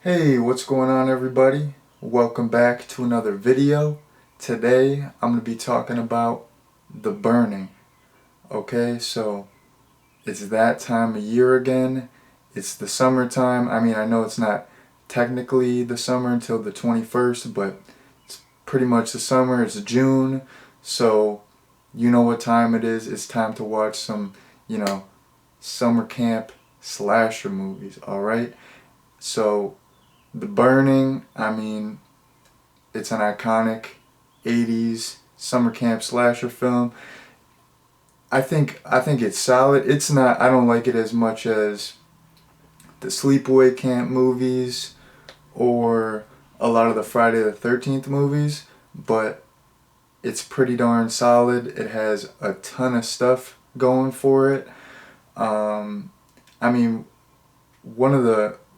Hey, what's going on everybody? Welcome back to another video. Today I'm going to be talking about The Burning. Okay, so it's that time of year again. It's the summertime. I mean, I know it's not technically the summer until the 21st, but it's pretty much the summer. It's June, so you know what time it is. It's time to watch some, summer camp slasher movies, alright? So the Burning, I mean, it's an iconic 80s summer camp slasher film. I think it's solid. It's not I don't like it as much as the Sleepaway Camp movies or a lot of the Friday the 13th movies, but it's pretty darn solid. It has a ton of stuff going for it. Um, I mean,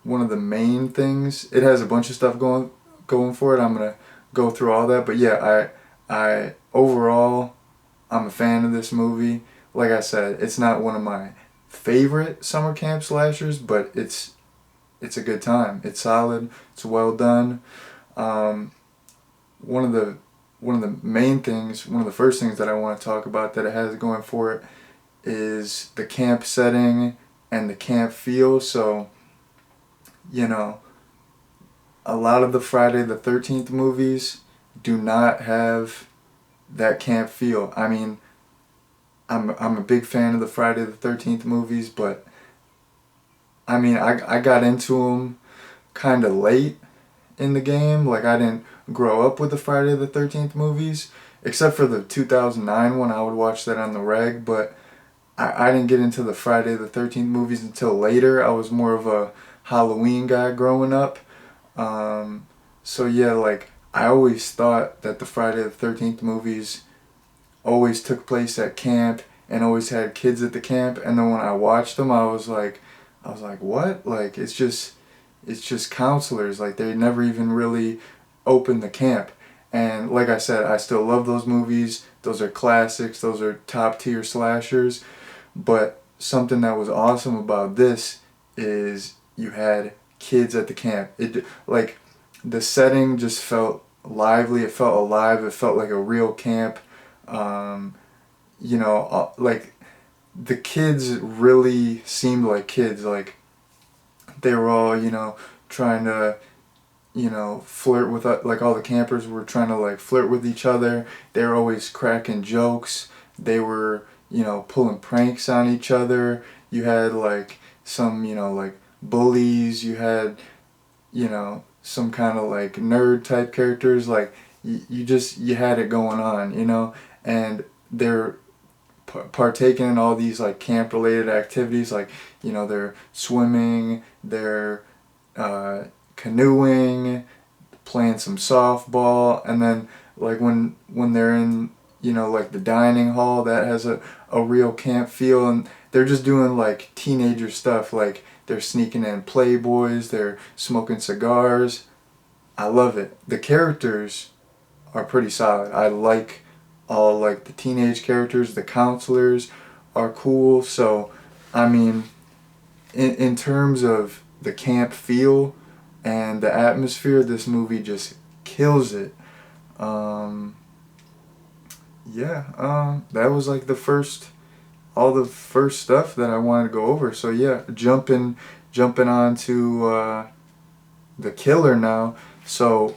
one of the main things. It has a bunch of stuff going for it. I'm gonna go through all that, but yeah, I overall I'm a fan of this movie. Like I said, it's not one of my favorite summer camp slashers, but it's a good time. It's solid. It's well done. Um, one of the one of the main things, one of the first things that I want to talk about that it has going for it is the camp setting and the camp feel. So you know, a lot of the Friday the 13th movies do not have that camp feel. I mean, I'm a big fan of the Friday the 13th movies, but I mean, I got into them kind of late in the game. Like, I didn't grow up with the Friday the 13th movies, except for the 2009 one. I would watch that on the reg, but I didn't get into the Friday the 13th movies until later. I was more of a Halloween guy growing up. Um, so yeah, like I always thought that the Friday the 13th movies always took place at camp and always had kids at the camp. And then when I watched them, I was like, what? Like it's just counselors. Like they never even really opened the camp. And like I said, I still love those movies. Those are classics. Those are top tier slashers. But something that was awesome about this is you had kids at the camp. It like the setting just felt lively. It felt alive. It felt like a real camp. Um, like the kids really seemed like kids. Like they were all trying to flirt with like all the campers were trying to like flirt with each other. They were always cracking jokes. They were pulling pranks on each other. You had like some like bullies. You had some kind of like nerd type characters. Like you had it going on, and they're partaking in all these like camp related activities. Like they're swimming, they're canoeing, playing some softball, and then like when they're in like the dining hall that has a real camp feel, and they're just doing like teenager stuff. Like they're sneaking in Playboys, they're smoking cigars. I love it. The characters are pretty solid. I like all like the teenage characters. The counselors are cool. So I mean, in terms of the camp feel and the atmosphere, this movie just kills it. Um, that was like all the first stuff that I wanted to go over. So yeah, jumping on to the killer now. So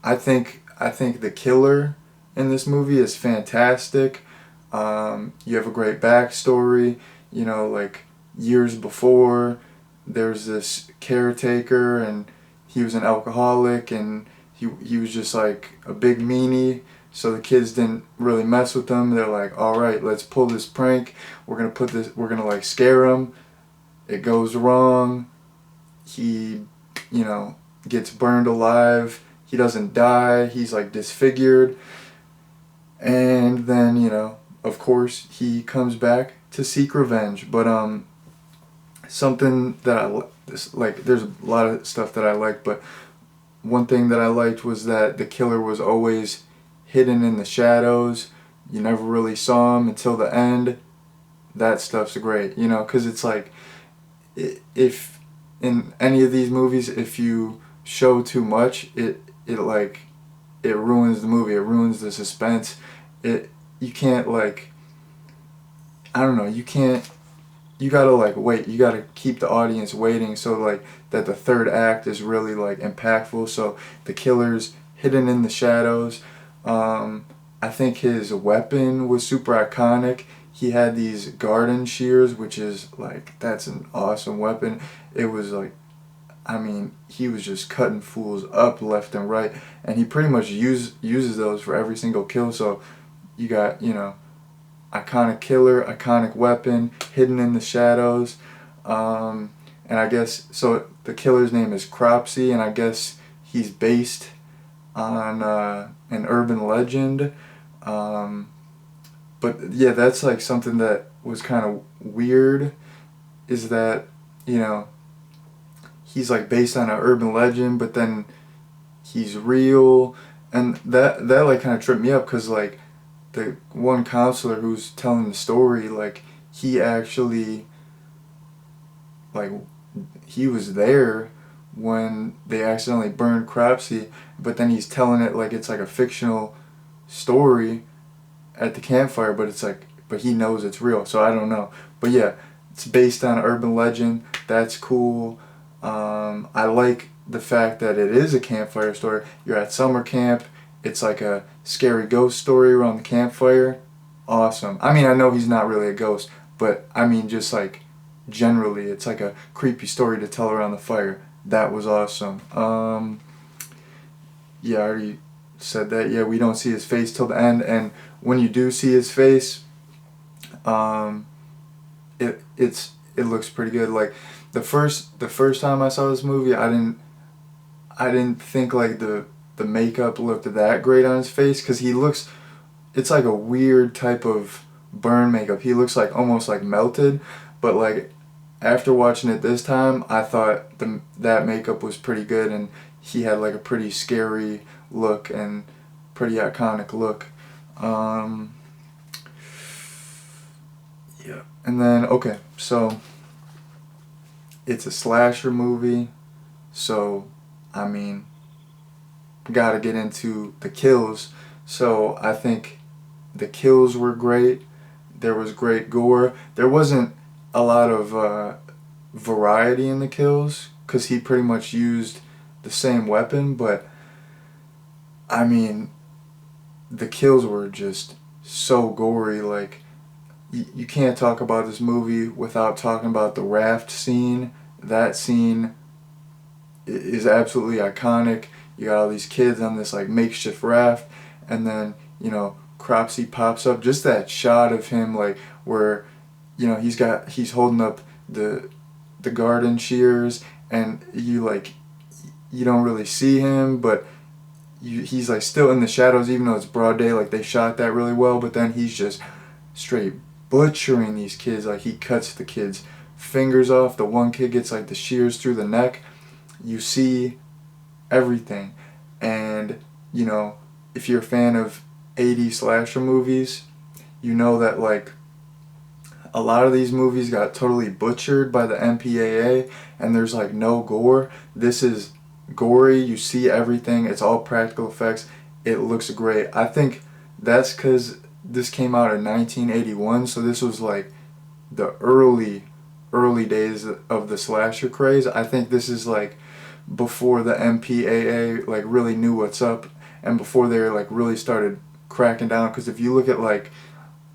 I think the killer in this movie is fantastic. You have a great backstory. Like years before, there's this caretaker, and he was an alcoholic, and he was just like a big meanie. So the kids didn't really mess with him. They're like, all right, let's pull this prank. We're gonna like scare him. It goes wrong. He, you know, gets burned alive. He doesn't die. He's like disfigured. And then, of course, he comes back to seek revenge. But something that like, there's a lot of stuff that I like, but one thing that I liked was that the killer was always hidden in the shadows. You never really saw him until the end. That stuff's great, because it's like if in any of these movies, if you show too much, it ruins the movie. It ruins the suspense. You can't like, I don't know, you gotta like wait. You gotta keep the audience waiting so like that the third act is really like impactful. So the killer's hidden in the shadows. I think his weapon was super iconic. He had these garden shears, which is like, that's an awesome weapon. It was like, I mean, he was just cutting fools up left and right, and he pretty much uses those for every single kill. So you got, iconic killer, iconic weapon, hidden in the shadows. And I guess, so the killer's name is Cropsy, and I guess he's based on an urban legend. But yeah, that's like something that was kind of weird, is that, he's like based on an urban legend, but then he's real. And that like kind of tripped me up, because like the one counselor who's telling the story, like he actually, like, he was there when they accidentally burned Cropsy, but then he's telling it like it's like a fictional story at the campfire, but it's like, but he knows it's real, so I don't know. But yeah, it's based on urban legend. That's cool. I like the fact that it is a campfire story. You're at summer camp. It's like a scary ghost story around the campfire. Awesome. I mean, I know he's not really a ghost, but I mean, just like generally, it's like a creepy story to tell around the fire. That was awesome. Yeah, I already said that. Yeah, we don't see his face till the end, and when you do see his face, um, it looks pretty good. Like the first time I saw this movie, I didn't think like the makeup looked that great on his face, because it's like a weird type of burn makeup. He looks like almost like melted, but like after watching it this time, I thought that makeup was pretty good, and he had like a pretty scary look and pretty iconic look. Um, yeah, and then okay, so it's a slasher movie, so I mean, gotta get into the kills. So I think the kills were great. There was great gore. There wasn't a lot of variety in the kills, because he pretty much used the same weapon, but I mean, the kills were just so gory. Like, you can't talk about this movie without talking about the raft scene. That scene is absolutely iconic. You got all these kids on this like makeshift raft, and then Cropsy pops up. Just that shot of him, like where he's holding up the garden shears, and you don't really see him, but he's like still in the shadows, even though it's broad day. Like, they shot that really well, but then he's just straight butchering these kids. Like, he cuts the kids' fingers off. The one kid gets like the shears through the neck. You see everything. And if you're a fan of 80s slasher movies, you know that like a lot of these movies got totally butchered by the MPAA, and there's like no gore. This is gory. You see everything. It's all practical effects. It looks great. I think that's because this came out in 1981, so this was like the early days of the slasher craze. I think this is like before the MPAA like really knew what's up, and before they like really started cracking down. Because if you look at like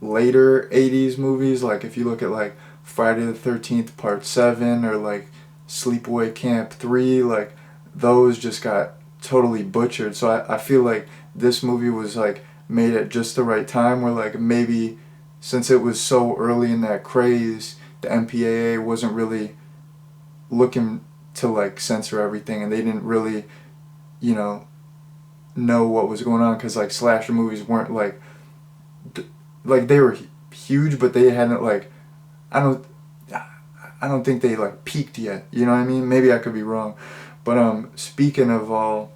later 80s movies, like if you look at like Friday the 13th Part 7, or like Sleepaway Camp 3, like those just got totally butchered. So I feel like this movie was like made at just the right time, where like maybe since it was so early in that craze, the MPAA wasn't really looking to like censor everything, and they didn't really know what was going on, because like slasher movies weren't like they were huge, but they hadn't like I don't I don't think they like peaked yet. You know what I mean? Maybe I could be wrong. But speaking of all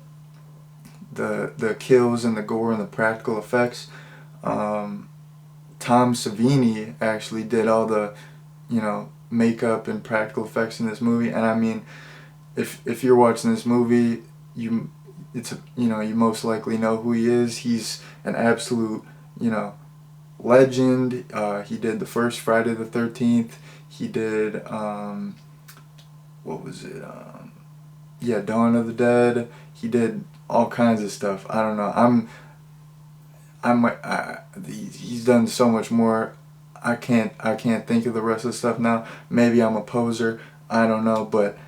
the kills and the gore and the practical effects, Tom Savini actually did all the makeup and practical effects in this movie. And I mean, if you're watching this movie, you most likely know who he is. He's an absolute, you know, legend. He did the first Friday the 13th. He did what was it? Yeah, Dawn of the Dead. He did all kinds of stuff. I don't know. He's done so much more. I can't think of the rest of the stuff now. Maybe I'm a poser. I don't know, but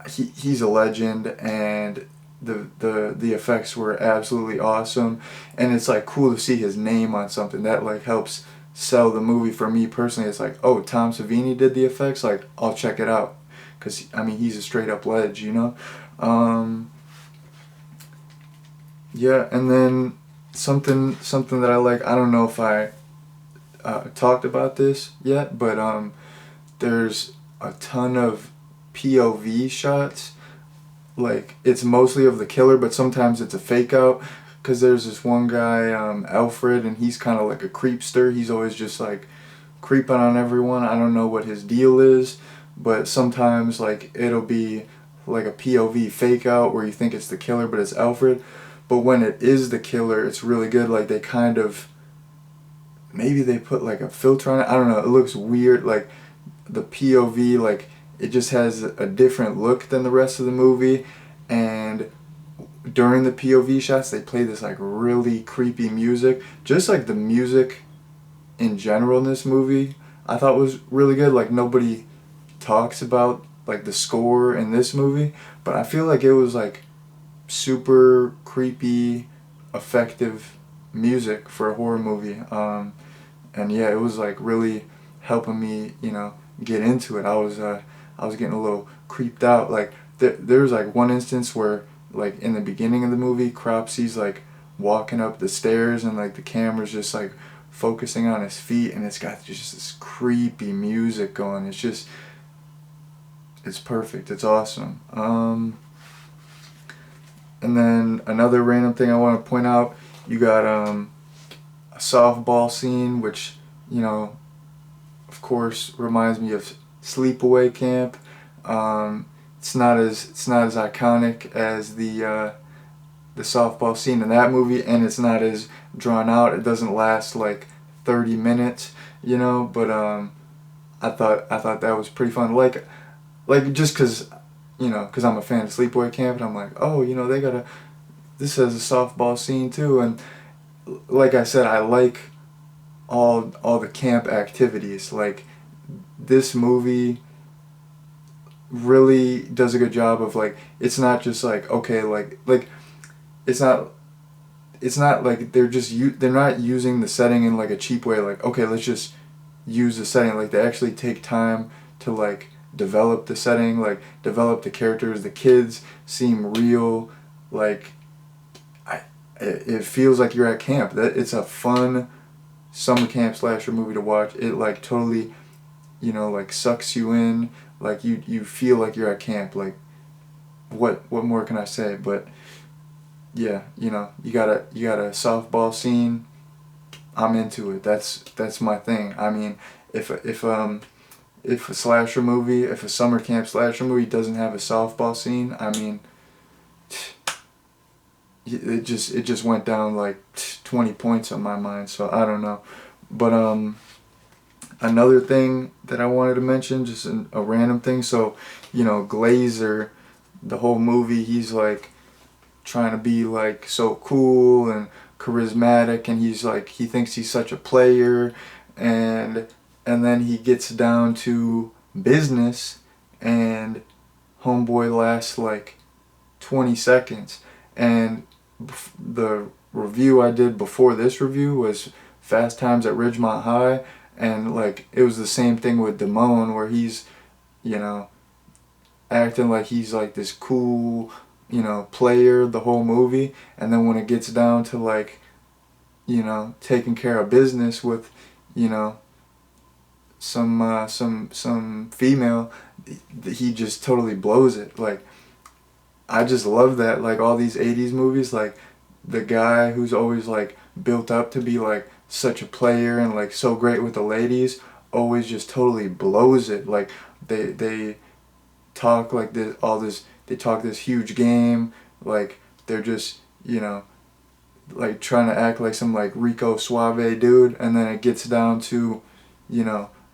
he's a legend, and the effects were absolutely awesome, and it's like cool to see his name on something that like helps sell the movie. For me personally, it's like, oh, Tom Savini did the effects, like I'll check it out, because I mean he's a straight up ledge, you know. Yeah, and then something that I like. I don't know if I talked about this yet, but there's a ton of POV shots. Like, it's mostly of the killer, but sometimes it's a fake out. Because there's this one guy, Alfred, and he's kind of like a creepster. He's always just like creeping on everyone. I don't know what his deal is, but sometimes like it'll be like a POV fake out where you think it's the killer, but it's Alfred. But when it is the killer, it's really good. Like, they kind of, maybe they put like a filter on it. I don't know. It looks weird. Like, the POV, like, it just has a different look than the rest of the movie. And during the POV shots, they play this like really creepy music. Just like the music in general in this movie, I thought was really good. Like, nobody talks about like the score in this movie, but I feel like it was like super creepy, effective music for a horror movie. And yeah, it was like really helping me, you know, get into it. I was getting a little creeped out. Like, there's like one instance where, like, in the beginning of the movie, Cropsy's like walking up the stairs, and like the camera's just like focusing on his feet, and it's got just this creepy music going. It's perfect. It's awesome. And then another random thing I want to point out, you got a softball scene, which, you know, of course reminds me of Sleepaway Camp. It's not as iconic as the softball scene in that movie, and it's not as drawn out. It doesn't last like 30 minutes, you know. But I thought that was pretty fun. Like just because, you know, because I'm a fan of Sleepaway Camp, and I'm like, oh, you know, this has a softball scene too. And like I said, I like all the camp activities. Like, this movie really does a good job of, like, it's not just like, okay, like it's not like they're not using the setting in like a cheap way, like, okay, let's just use the setting. Like, they actually take time to like develop the setting, like develop the characters. The kids seem real. Like, it feels like you're at camp. That it's a fun summer camp slasher movie to watch. It like totally, you know, like sucks you in. Like, you feel like you're at camp. Like, what more can I say? But yeah, you know, you got a softball scene, I'm into it. That's my thing. I mean, if a slasher movie, if a summer camp slasher movie doesn't have a softball scene, I mean, it just went down like 20 points on my mind. So I don't know. But another thing that I wanted to mention, just a random thing. So, you know, Glazer, the whole movie, he's like trying to be like so cool and charismatic, and he's like, he thinks he's such a player, and then he gets down to business, and homeboy lasts like 20 seconds. And the review I did before this review was Fast Times at Ridgemont High, and like, it was the same thing with Damone, where he's, you know, acting like he's like this cool, you know, player the whole movie, and then when it gets down to like, you know, taking care of business with, you know, some female, he just totally blows it. Like, I just love that. Like, all these 80s movies, like, the guy who's always like built up to be like such a player and like so great with the ladies always just totally blows it. Like they talk like this, all this, they talk this huge game, like they're just, like trying to act like some like Rico Suave dude, and then it gets down to,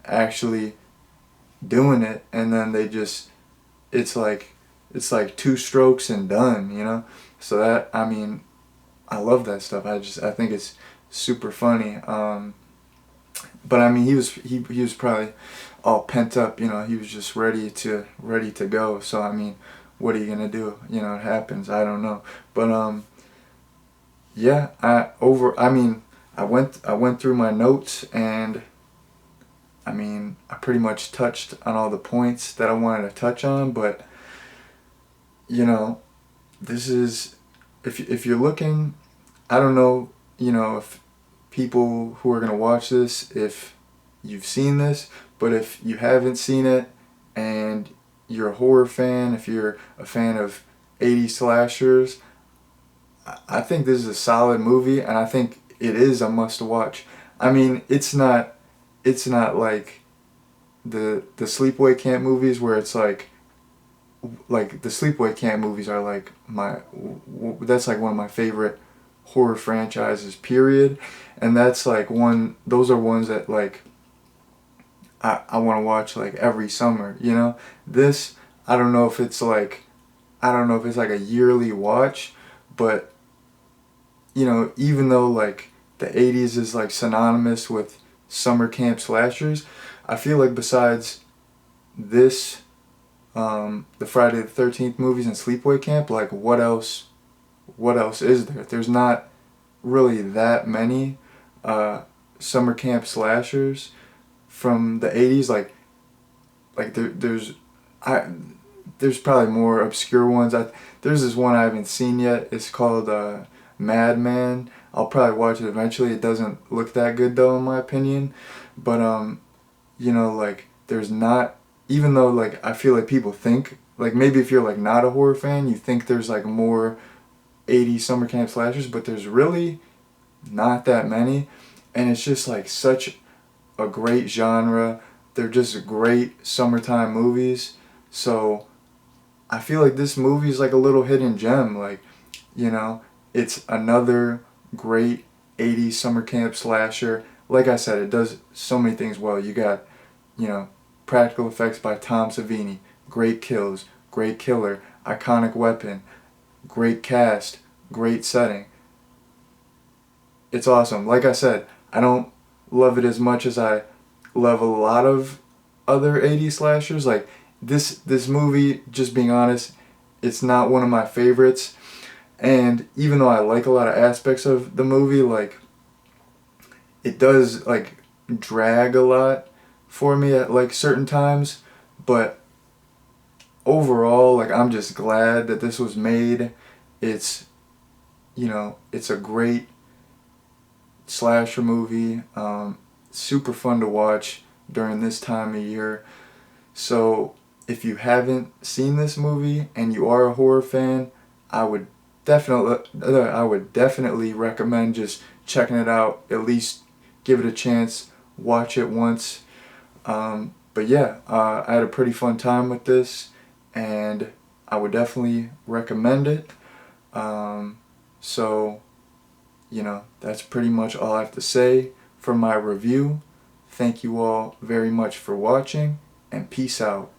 actually doing it, and then they just, it's like two strokes and done. So that, I mean, I love that stuff. I think it's super funny. But I mean, he was probably all pent up. He was just ready to go. So I mean, what are you gonna do? It happens. I don't know. But yeah. I went through my notes, and I mean, I pretty much touched on all the points that I wanted to touch on. But this is, if you're looking, I don't know, if people who are going to watch this, if you've seen this, but if you haven't seen it and you're a horror fan, if you're a fan of 80s slashers, I think this is a solid movie, and I think it is a must watch. I mean, it's not like the sleepaway camp movies where it's like the sleepaway camp movies are like that's like one of my favorite horror franchises, period. And that's like those are ones that like I want to watch like every summer. This, I don't know if it's like a yearly watch, but even though like the 80s is like synonymous with summer camp slashers, I feel like besides this, the Friday the 13th movies and Sleepaway Camp, like what else is there? There's not really that many summer camp slashers from the 80s. I there's probably more obscure ones. There's this one I haven't seen yet. It's called Madman. I'll probably watch it eventually. It doesn't look that good though, in my opinion. But like there's not, even though like I feel like people think, like maybe if you're like not a horror fan, you think there's like more 80s summer camp slashers, but there's really not that many. And it's just like such a great genre. They're just great summertime movies. So I feel like this movie is like a little hidden gem. Like, it's another great 80s summer camp slasher. Like I said, it does so many things well. You got, practical effects by Tom Savini, great kills, great killer, iconic weapon, great cast, great setting. It's awesome. Like I said, I don't love it as much as I love a lot of other 80s slashers. Like this movie, just being honest, it's not one of my favorites. And even though I like a lot of aspects of the movie, like it does like drag a lot for me at like certain times, but overall, like I'm just glad that this was made. It's it's a great slasher movie, super fun to watch during this time of year. So if you haven't seen this movie and you are a horror fan, I would definitely recommend just checking it out. At least give it a chance, watch it once. But yeah, I had a pretty fun time with this, and I would definitely recommend it. So, that's pretty much all I have to say for my review. Thank you all very much for watching, and peace out.